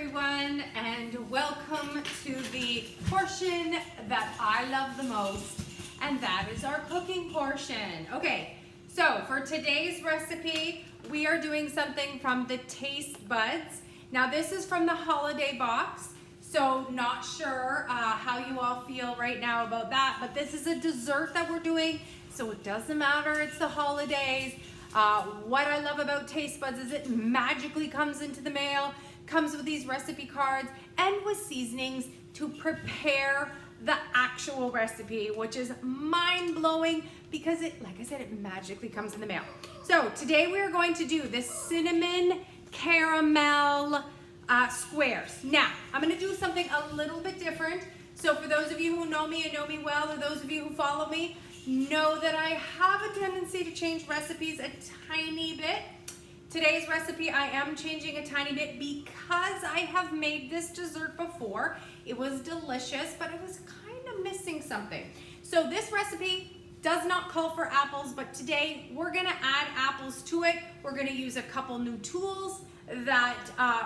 everyone, and welcome to the portion that I love the most, and that is our cooking portion. Okay, so for today's recipe, we are doing something from the Taste Buds. Now this is from the holiday box, so not sure how you all feel right now about that, but this is a dessert that we're doing, so it doesn't matter, it's the holidays. What I love about Taste Buds is it magically comes into the mail, comes with these recipe cards and with seasonings to prepare the actual recipe, which is mind-blowing because it, like I said, it magically comes in the mail. So today we are going to do the cinnamon caramel squares. Now, I'm gonna do something a little bit different. So for those of you who know me and know me well, or those of you who follow me, know that I have a tendency to change recipes a tiny bit. Today's recipe I am changing a tiny bit because I have made this dessert before. It was delicious, but it was kind of missing something. So this recipe does not call for apples, but today we're gonna add apples to it. We're gonna use a couple new tools that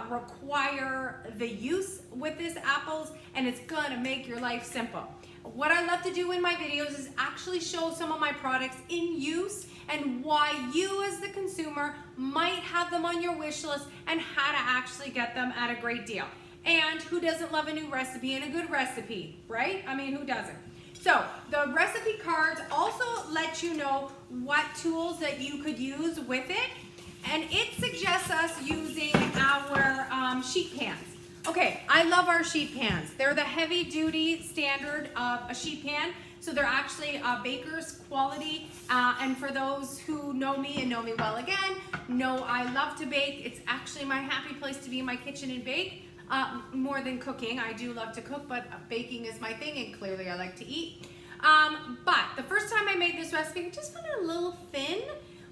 require the use with this apples, and it's gonna make your life simple. What I love to do in my videos is actually show some of my products in use and why you as the consumer might have them on your wish list and how to actually get them at a great deal. And who doesn't love a new recipe and a good recipe, right? I mean, who doesn't? So the recipe cards also let you know what tools that you could use with it, and it suggests us using our sheet pans. Okay, I love our sheet pans. They're the heavy duty standard a sheet pan. So they're actually baker's quality. And for those who know me and know me well again, know I love to bake. It's actually my happy place to be in my kitchen and bake. More than cooking. I do love to cook, but baking is my thing, and clearly I like to eat. But the first time I made this recipe, I just found it a little thin.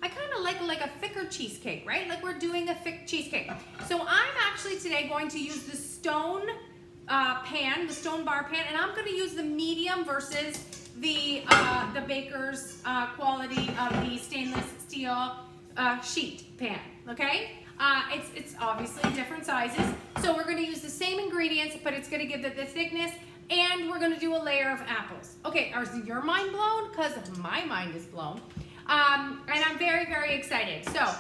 I kind of like a thicker cheesecake, right? Like we're doing a thick cheesecake. So I'm actually today going to use the stone pan, the stone bar pan, and I'm going to use the medium versus the baker's quality of the stainless steel sheet pan, okay? It's obviously different sizes. So we're going to use the same ingredients, but it's going to give it the thickness, and we're going to do a layer of apples. Okay, is your mind blown? Because my mind is blown. And I'm very, very excited. So,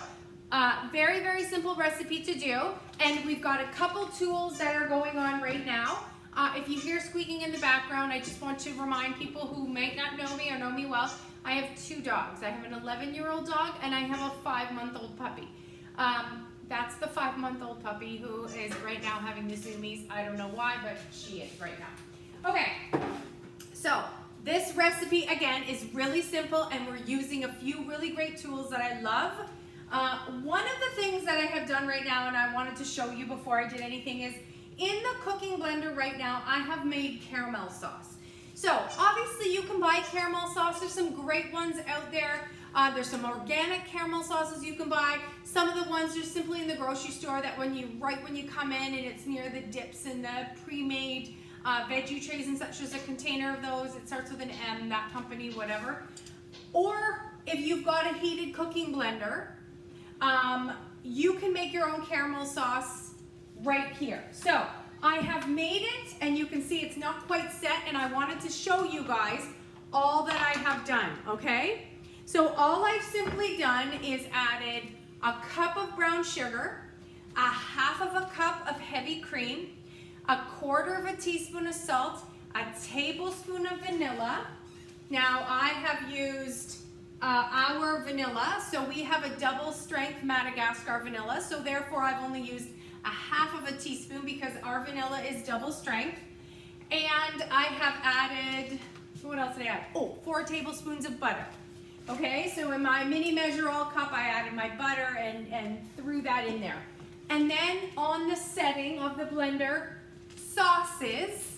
very, very simple recipe to do. And we've got a couple tools that are going on right now. If you hear squeaking in the background, I just want to remind people who might not know me or know me well, I have two dogs. I have an 11-year-old dog and I have a 5-month-old puppy. That's the 5-month-old puppy who is right now having the zoomies. I don't know why, but she is right now. Okay, so this recipe, again, is really simple, and we're using a few really great tools that I love. One of the things that I have done right now, and I wanted to show you before I did anything, is in the cooking blender right now, I have made caramel sauce. So, obviously, you can buy caramel sauce. There's some great ones out there. There's some organic caramel sauces you can buy. Some of the ones are simply in the grocery store that right when you come in and it's near the dips and the pre-made veggie trays and such. There's a container of those. It starts with an M, that company, whatever. Or if you've got a heated cooking blender, you can make your own caramel sauce right here. So I have made it, and you can see it's not quite set, and I wanted to show you guys all that I have done, okay? So all I've simply done is added a cup of brown sugar, a half of a cup of heavy cream, a quarter of a teaspoon of salt, a tablespoon of vanilla. Now I have used our vanilla, so we have a double strength Madagascar vanilla, so therefore I've only used a half of a teaspoon because our vanilla is double strength. And I have added, what else did I add? Oh, 4 tablespoons of butter. Okay, so in my mini measure-all cup, I added my butter and threw that in there. And then on the setting of the blender, sauces,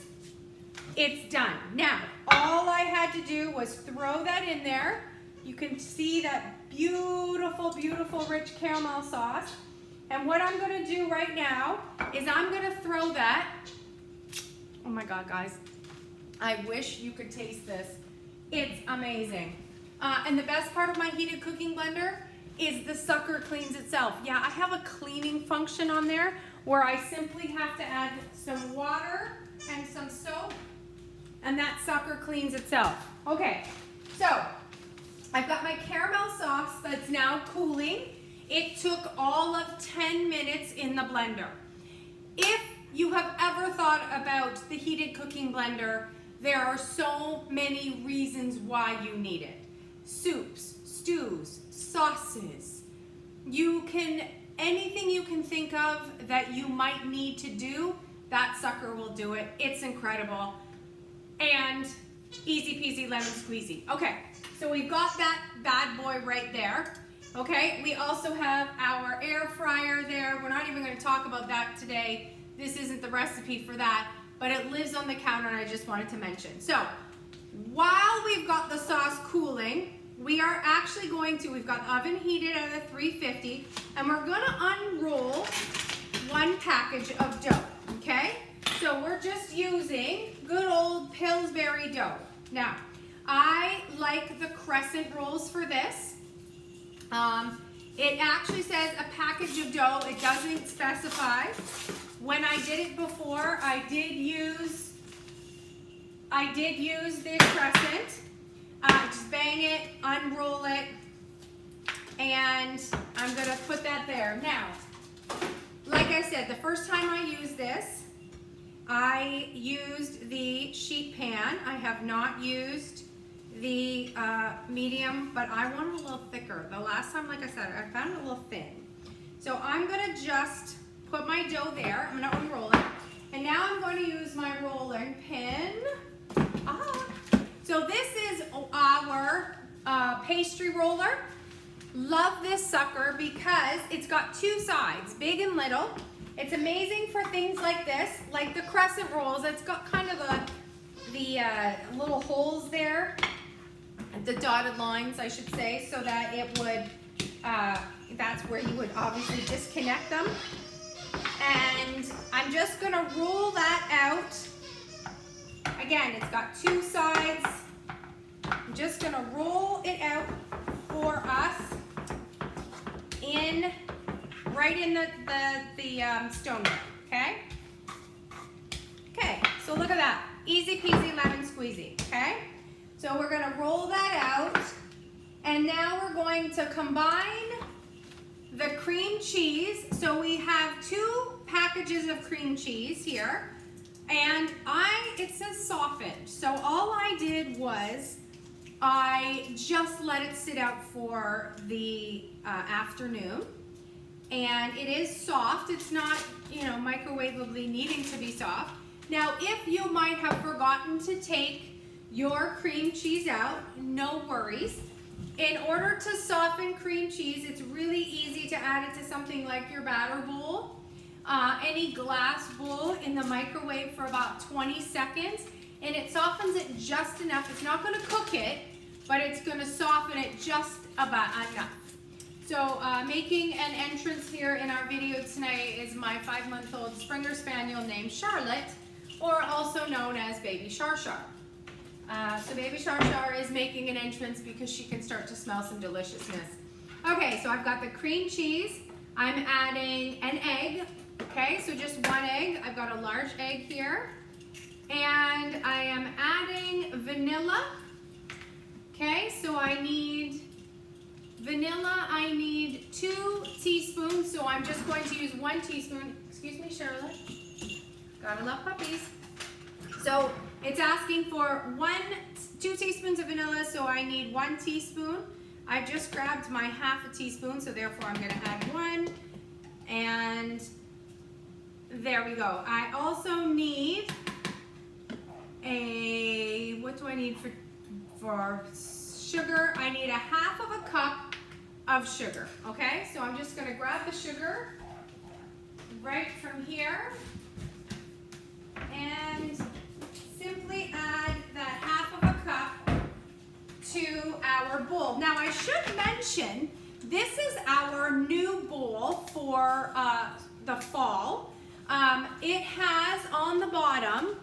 it's done. Now, all I had to do was throw that in there. You can see that beautiful, beautiful rich caramel sauce. And what I'm gonna do right now is I'm gonna throw that, oh my God, guys, I wish you could taste this. It's amazing. And the best part of my heated cooking blender is the sucker cleans itself. Yeah, I have a cleaning function on there. where I simply have to add some water and some soap, and that sucker cleans itself. Okay, so I've got my caramel sauce that's now cooling. It took all of 10 minutes in the blender. If you have ever thought about the heated cooking blender, there are so many reasons why you need it. Soups, stews, sauces. Anything you can think of that you might need to do, that sucker will do it. It's incredible. And easy peasy lemon squeezy. Okay, so we've got that bad boy right there. Okay, we also have our air fryer there. We're not even going to talk about that today. This isn't the recipe for that, but it lives on the counter and I just wanted to mention. So while we've got the sauce cooling, we are actually we've got the oven heated at a 350, and we're gonna unroll one package of dough, okay? So we're just using good old Pillsbury dough. Now, I like the crescent rolls for this. It actually says a package of dough. It doesn't specify. When I did it before, I did use the crescent. Just bang it, unroll it, and I'm gonna put that there. Now, like I said, the first time I used this, I used the sheet pan. I have not used the medium, but I want it a little thicker. The last time, like I said, I found it a little thin. So I'm gonna just put my dough there. I'm gonna unroll it. And now I'm going to use my rolling pin. So this is our pastry roller. Love this sucker because it's got two sides, big and little. It's amazing for things like this, like the crescent rolls. It's got kind of the little holes there, the dotted lines, I should say, so that it would, that's where you would obviously disconnect them. And I'm just gonna roll that out. Again, it's got two sides. I'm just gonna roll it out for us right in the stoneware, okay? Okay, so look at that. Easy peasy lemon squeezy, okay? So we're gonna roll that out, and now we're going to combine the cream cheese. So we have 2 packages of cream cheese here, and it says softened. So all I did was I just let it sit out for the afternoon, and it is soft. It's not, microwavably needing to be soft. Now, if you might have forgotten to take your cream cheese out, no worries. In order to soften cream cheese, it's really easy to add it to something like your batter bowl, any glass bowl in the microwave for about 20 seconds, and it softens it just enough. It's not going to cook it, but it's going to soften it just about enough. So making an entrance here in our video tonight is my 5-month-old Springer Spaniel named Charlotte, or also known as Baby Char Char. So Baby Char Char is making an entrance because she can start to smell some deliciousness. Okay, so I've got the cream cheese. I'm adding an egg. Okay, so just 1 egg. I've got a large egg here. And I am adding vanilla. Okay, so I need vanilla. I need 2 teaspoons, so I'm just going to use 1 teaspoon. Excuse me, Charlotte. Gotta love puppies. So it's asking for 2 teaspoons of vanilla, so I need 1 teaspoon. I just grabbed my ½ teaspoon, so therefore I'm gonna add 1. And there we go. I also need what do I need for sugar? I need ½ cup of sugar, okay? So I'm just gonna grab the sugar right from here and simply add that ½ cup to our bowl. Now I should mention, this is our new bowl for the fall. It has on the bottom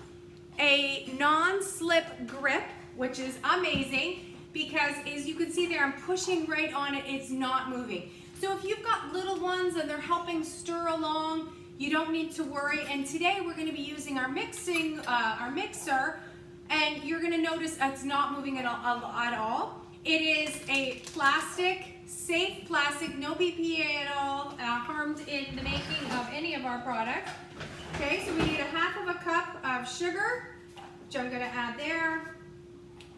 a non-slip grip, which is amazing because as you can see there, I'm pushing right on it, it's not moving. So if you've got little ones and they're helping stir along, you you don't need to worry. And today we're going to be using our mixer, and you're going to notice it's not moving at all. It is a plastic, safe plastic, no BPA at all, harmed in the making of any of our products. Okay, so we need 1/2 cup of sugar, which I'm going to add there,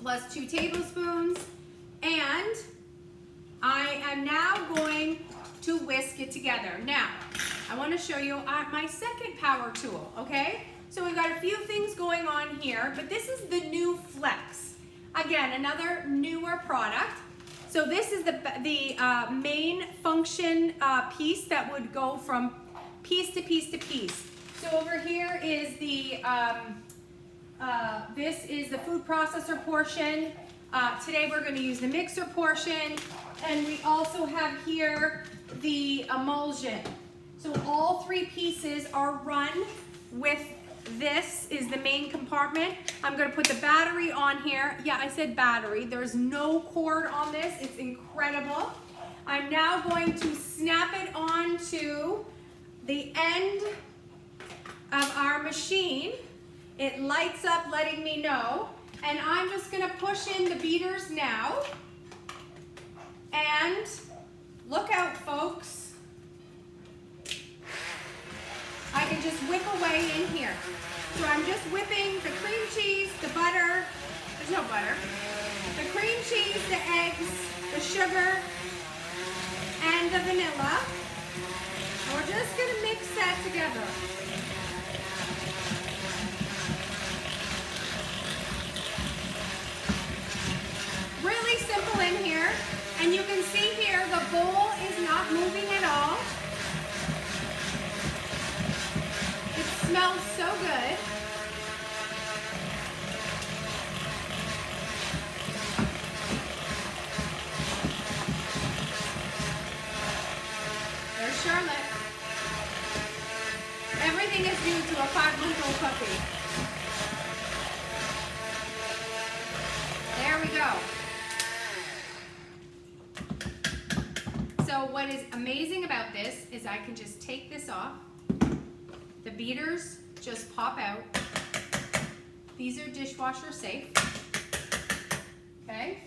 plus 2 tablespoons, and I am now going to whisk it together. Now, I want to show you my second power tool, okay? So we've got a few things going on here, but this is the new Flex. Again, another newer product. So this is the main function piece that would go from piece to piece to piece. So over here is this is the food processor portion. Today we're going to use the mixer portion, and we also have here the emulsion. So all 3 pieces are run with this is the main compartment. I'm going to put the battery on here. Yeah, I said battery. There's no cord on this. It's incredible. I'm now going to snap it onto the end of our machine. It lights up letting me know. And I'm just going to push in the beaters now. And look out, folks. I can just whip away in here. So I'm just whipping the cream cheese, the butter, there's no butter, the cream cheese, the eggs, the sugar, and the vanilla. And we're just going to mix that together. Really simple in here, and you can see here the bowl is not moving at all. It smells so good. There's Charlotte. Everything is due to a 5-month-old puppy. There we go. So what is amazing about this is I can just take this off. The beaters just pop out. These are dishwasher safe. Okay.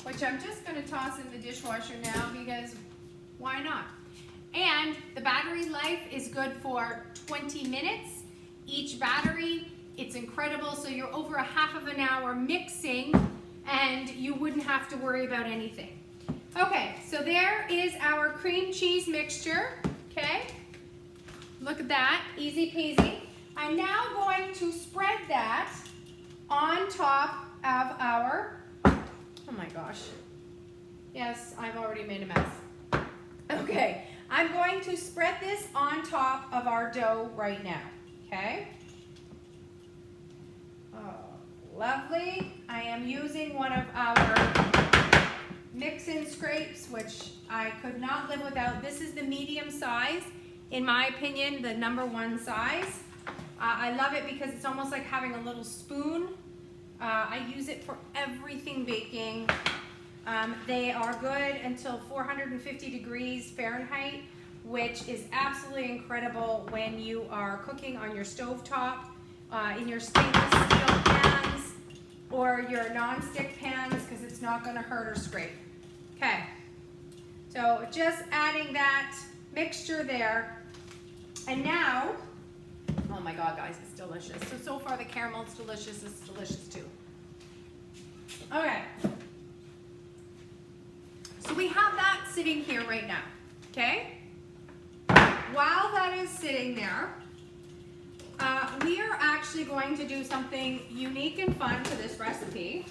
Which I'm just going to toss in the dishwasher now because why not? And the battery life is good for 20 minutes. Each battery, it's incredible. So you're over 1/2 hour mixing and you wouldn't have to worry about anything. Okay, so there is our cream cheese mixture, okay? Look at that, easy peasy. I'm now going to spread that on top of our, oh my gosh. Yes, I've already made a mess. Okay, I'm going to spread this on top of our dough right now, okay? Oh, lovely. I am using one of our mix-in scrapes, which I could not live without. This is the medium size, in my opinion, the #1 size. I love it because it's almost like having a little spoon. I use it for everything baking. They are good until 450 degrees Fahrenheit, which is absolutely incredible when you are cooking on your stovetop, in your stainless steel pans, or your non-stick pans, because it's not going to hurt or scrape. Okay, so just adding that mixture there, and now, oh my God, guys, it's delicious. So far the caramel is delicious. It's delicious too. Okay, so we have that sitting here right now. Okay, while that is sitting there, we are actually going to do something unique and fun to this recipe.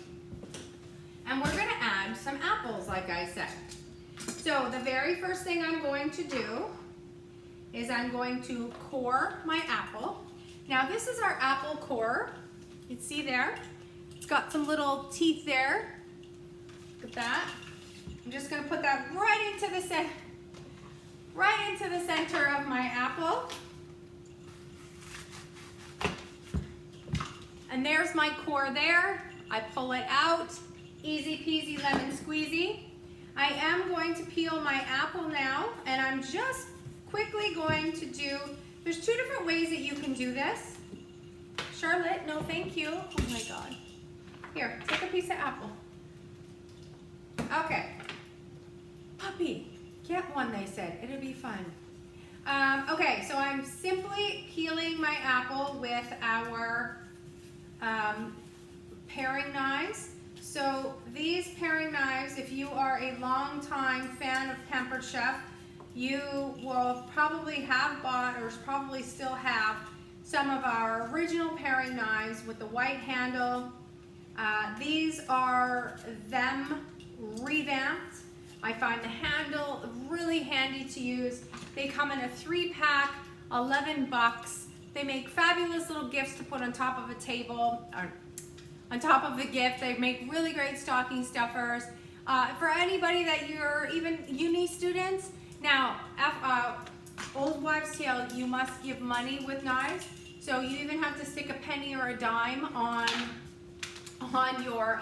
And we're going to add some apples, like I said. So the very first thing I'm going to do is I'm going to core my apple. Now this is our apple core. You can see there. It's got some little teeth there. Look at that. I'm just going to put that right into the center of my apple. And there's my core there. I pull it out. Easy peasy lemon squeezy. I am going to peel my apple now, and I'm just quickly going to do, there's two different ways that you can do this. Charlotte, no thank you. Oh my God. Here, take a piece of apple. Okay. Puppy, get one, they said. It'll be fun. Okay, so I'm simply peeling my apple with our paring knives. So these paring knives, if you are a long-time fan of Pampered Chef, you will probably have bought or probably still have some of our original paring knives with the white handle. These are them revamped. I find the handle really handy to use. They come in a 3-pack, 11 bucks. They make fabulous little gifts to put on top of a table, or on top of the gift. They make really great stocking stuffers. For anybody that you're even uni students, now, old wives' tale, you must give money with knives. So you even have to stick a penny or a dime on your,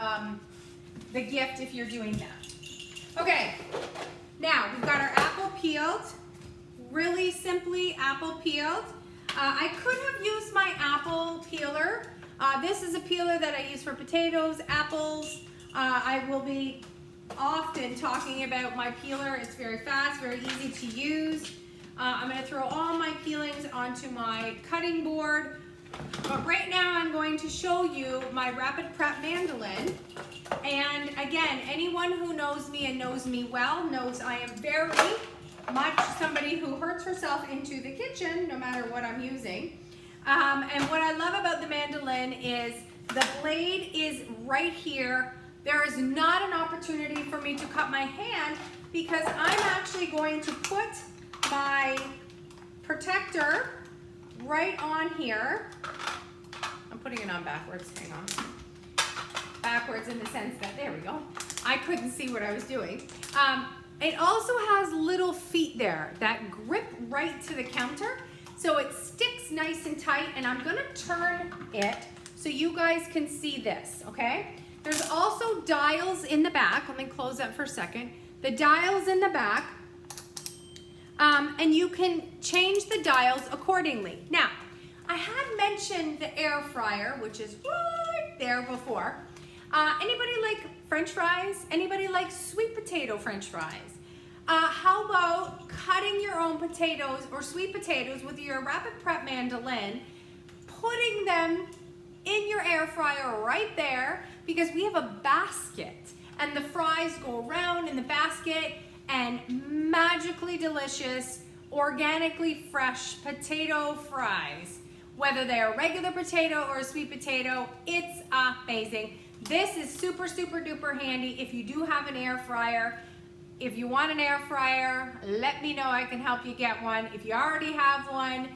the gift if you're doing that. Okay, now we've got our apple peeled. Really simply apple peeled. I could have used my apple peeler. This is a peeler that I use for potatoes, apples. I will be often talking about my peeler. It's very fast, very easy to use. I'm going to throw all my peelings onto my cutting board. But right now I'm going to show you my rapid prep mandolin. And again, anyone who knows me and knows me well knows I am very much somebody who hurts herself into the kitchen no matter what I'm using. And what I love about the mandolin is the blade is right here. There is not an opportunity for me to cut my hand because I'm actually going to put my protector right on here. I'm putting it on backwards, hang on. Backwards in the sense that, there we go. I couldn't see what I was doing. It also has little feet there that grip right to the counter. So it sticks nice and tight, and I'm gonna turn it so you guys can see this, okay? There's also dials in the back. Let me close that for a second. The dials in the back, and you can change the dials accordingly. Now, I had mentioned the air fryer, which is right there before. Anybody like French fries? Anybody like sweet potato French fries? How about cutting your own potatoes or sweet potatoes with your rapid prep mandolin, putting them in your air fryer right there, because we have a basket and the fries go around in the basket, and magically delicious, organically fresh potato fries, whether they are regular potato or a sweet potato, it's amazing. This is super, super duper handy if you do have an air fryer. If you want an air fryer, let me know, I can help you get one. If you already have one,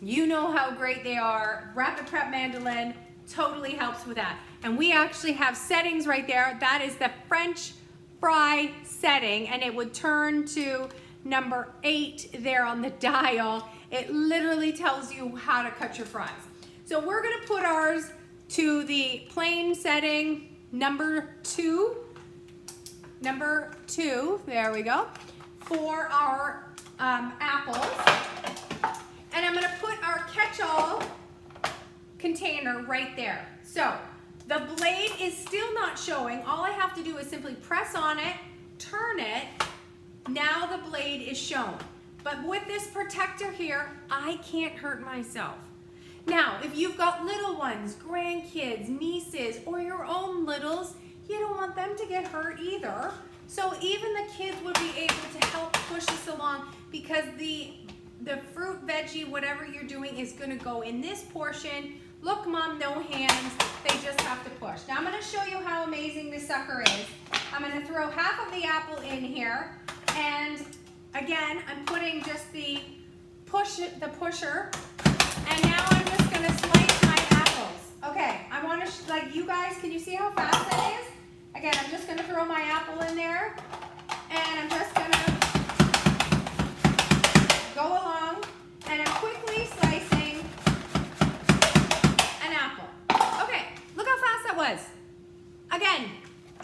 you know how great they are. Rapid Prep Mandolin totally helps with that. And we actually have settings right there. That is the French fry setting, and it would turn to number 8 there on the dial. It literally tells you how to cut your fries. So we're gonna put ours to the plain setting, number 2, there we go, for our apples. And I'm gonna put our catch-all container right there. So the blade is still not showing. All I have to do is simply press on it, turn it. Now the blade is shown. But with this protector here, I can't hurt myself. Now, if you've got little ones, grandkids, nieces, or your own littles, you don't want them to get hurt either. So even the kids would be able to help push this along, because the fruit, veggie, whatever you're doing is gonna go in this portion. Look, Mom, no hands, they just have to push. Now I'm gonna show you how amazing this sucker is. I'm gonna throw half of the apple in here, and again, I'm putting just the pusher, and now I'm just gonna slice my apples. Okay, I wanna, like, you guys, can you see how fast that is? Again, I'm just gonna throw my apple in there, and I'm just gonna go along, and I'm quickly slicing an apple. Okay, look how fast that was. Again,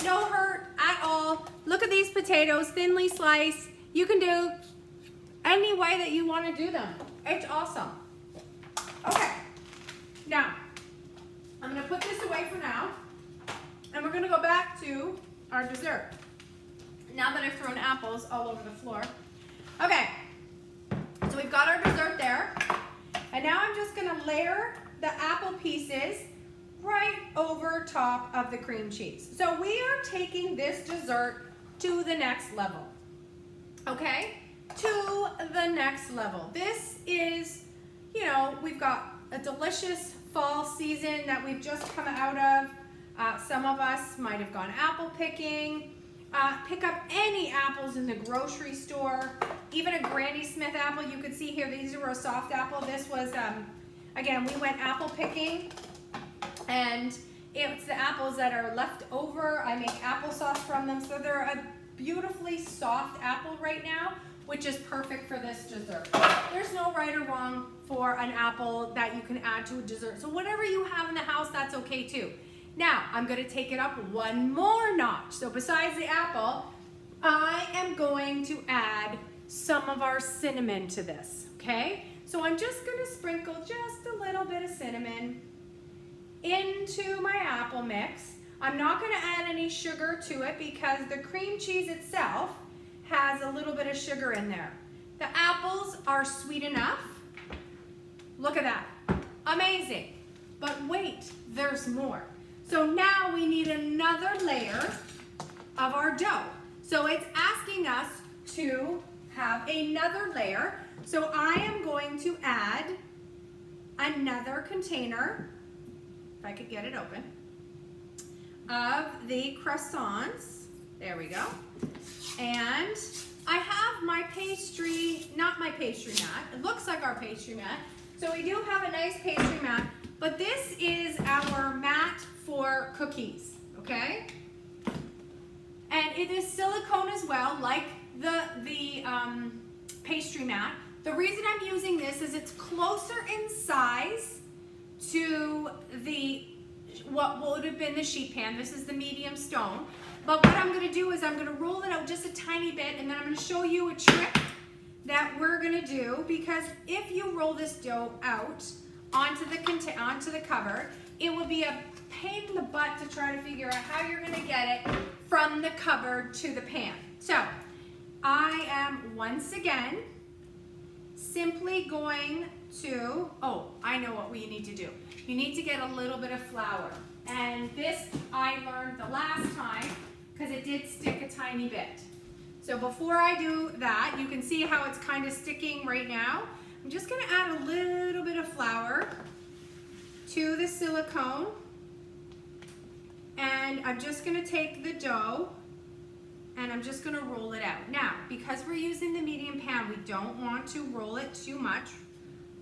no hurt at all. Look at these potatoes, thinly sliced. You can do any way that you want to do them. It's awesome. Okay, now I'm going to put this away for now, and we're going to go back to our dessert. Now that I've thrown apples all over the floor. Okay, so we've got our dessert there, and now I'm just going to layer the apple pieces right over top of the cream cheese. So we are taking this dessert to the next level, okay? To the next level. This is, you know, we've got a delicious fall season that we've just come out of. Some of us might have gone apple picking. Pick up any apples in the grocery store, even a Granny Smith apple. You could see here, these are a soft apple. This was, again, we went apple picking, and it's the apples that are left over. I make applesauce from them, so they're a beautifully soft apple right now, which is perfect for this dessert. There's no right or wrong for an apple that you can add to a dessert. So whatever you have in the house, that's okay too. Now, I'm gonna take it up one more notch. So besides the apple, I am going to add some of our cinnamon to this, okay? So I'm just gonna sprinkle just a little bit of cinnamon into my apple mix. I'm not gonna add any sugar to it because the cream cheese itself has a little bit of sugar in there. The apples are sweet enough. Look at that, amazing. But wait, there's more. So now we need another layer of our dough. So it's asking us to have another layer. So I am going to add another container, if I could get it open, of the croissants. There we go. And I have my pastry, not my pastry mat. It looks like our pastry mat. So we do have a nice pastry mat, but this is our mat for cookies, okay? And it is silicone as well, like the pastry mat. The reason I'm using this is it's closer in size to what would have been the sheet pan. This is the medium stone. But what I'm gonna do is I'm gonna roll it out just a tiny bit, and then I'm gonna show you a trick that we're gonna do, because if you roll this dough out onto the cupboard, it will be a pain in the butt to try to figure out how you're gonna get it from the cupboard to the pan. So I am once again simply going to, oh, I know what we need to do. You need to get a little bit of flour. And this I learned the last time because it did stick a tiny bit. So before I do that, you can see how it's kind of sticking right now. I'm just gonna add a little bit of flour to the silicone. And I'm just gonna take the dough and I'm just gonna roll it out. Now, because we're using the medium pan, we don't want to roll it too much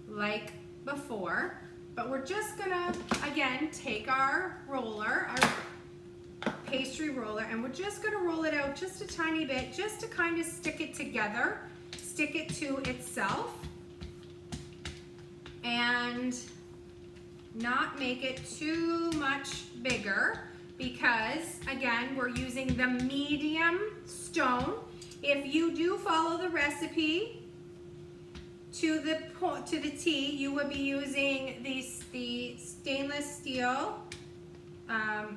like before, but we're just gonna, again, take our roller, our pastry roller, and we're just gonna roll it out just a tiny bit, just to kind of stick it together, stick it to itself, and not make it too much bigger, because again, we're using the medium stone. If you do follow the recipe to the T, you would be using the stainless steel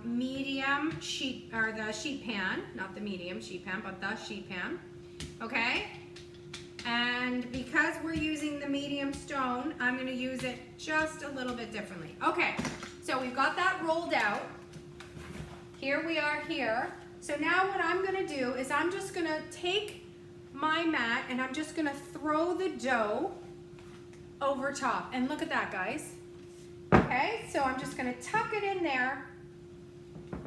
medium sheet, or the sheet pan, not the medium sheet pan, but the sheet pan, okay? And because we're using the medium stone, I'm gonna use it just a little bit differently. Okay, so we've got that rolled out. Here we are here. So now what I'm gonna do is I'm just gonna take my mat and I'm just gonna throw the dough over top. And look at that, guys. Okay, so I'm just gonna tuck it in there.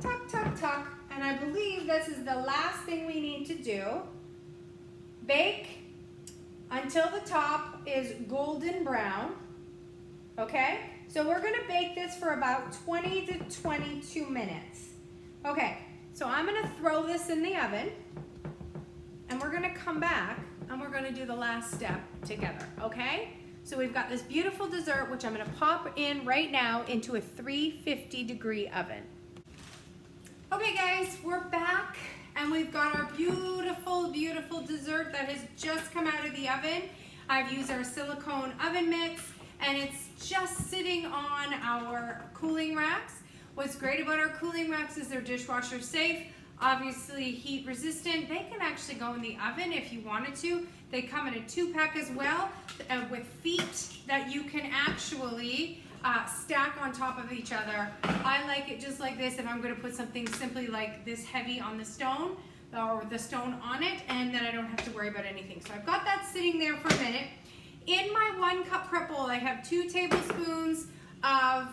Tuck, tuck, tuck. And I believe this is the last thing we need to do. Bake until the top is golden brown. Okay, so we're gonna bake this for about 20 to 22 minutes. Okay, so I'm gonna throw this in the oven and we're gonna come back and we're gonna do the last step together, okay? So we've got this beautiful dessert, which I'm gonna pop in right now into a 350-degree oven. Okay guys, we're back And we've got our beautiful, beautiful dessert that has just come out of the oven. I've used our silicone oven mitts, and it's just sitting on our cooling racks. What's great about our cooling racks is they're dishwasher safe, obviously heat resistant. They can actually go in the oven if you wanted to. They come in a 2-pack as well with feet that you can actually stack on top of each other. I like it just like this if I'm going to put something simply like this heavy on the stone or the stone on it, and then I don't have to worry about anything. So I've got that sitting there for a minute. In my 1-cup prep bowl, I have 2 tablespoons of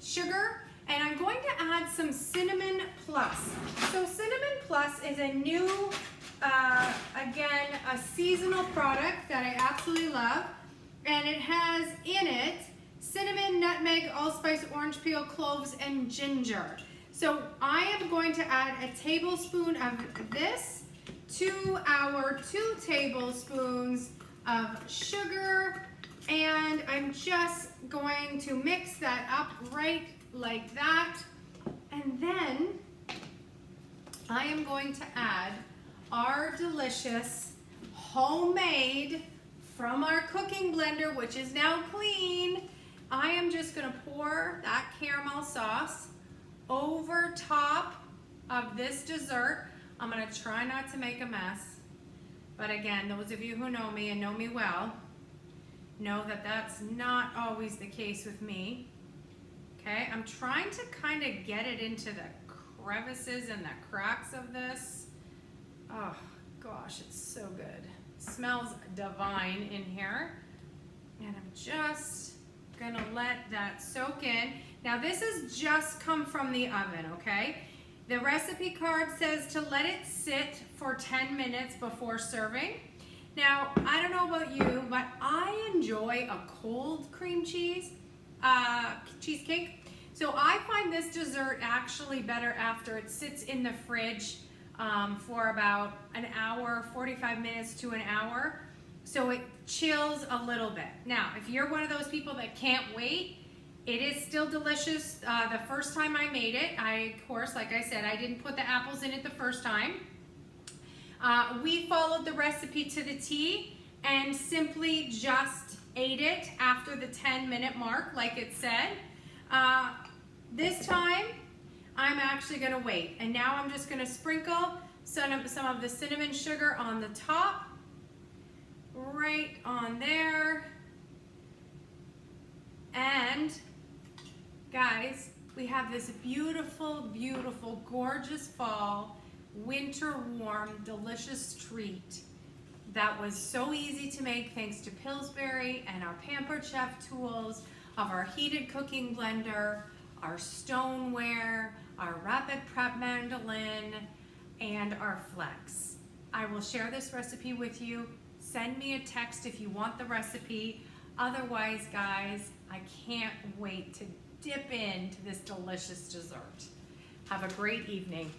sugar, and I'm going to add some Cinnamon Plus. So Cinnamon Plus is a new, again, a seasonal product that I absolutely love. And it has in it cinnamon, nutmeg, allspice, orange peel, cloves, and ginger. So I am going to add a tablespoon of this to our 2 tablespoons of sugar, and I'm just going to mix that up right like that. And then I am going to add our delicious homemade from our cooking blender, which is now clean. I am just gonna pour that caramel sauce over top of this dessert. I'm gonna try not to make a mess, but again, those of you who know me and know me well know that that's not always the case with me. Okay, I'm trying to kind of get it into the crevices and the cracks of this. Oh gosh, it's so good. Smells divine in here. And I'm just gonna let that soak in. Now this has just come from the oven, okay? The recipe card says to let it sit for 10 minutes before serving. Now, I don't know about you, but I enjoy a cold cream cheese cheesecake. So I find this dessert actually better after it sits in the fridge for about an hour, 45 minutes to an hour. So it chills a little bit. Now, if you're one of those people that can't wait, it is still delicious. The first time I made it, of course, like I said, I didn't put the apples in it the first time. We followed the recipe to the T and simply just ate it after the 10-minute mark, like it said. This time, I'm actually gonna wait. And now I'm just gonna sprinkle some of the cinnamon sugar on the top, right on there. And guys, we have this beautiful, beautiful, gorgeous fall, winter warm, delicious treat that was so easy to make thanks to Pillsbury and our Pampered Chef tools of our heated cooking blender, our stoneware, our rapid prep mandolin, and our flex. I will share this recipe with you. Send me a text if you want the recipe. Otherwise, guys, I can't wait to dip into this delicious dessert. Have a great evening.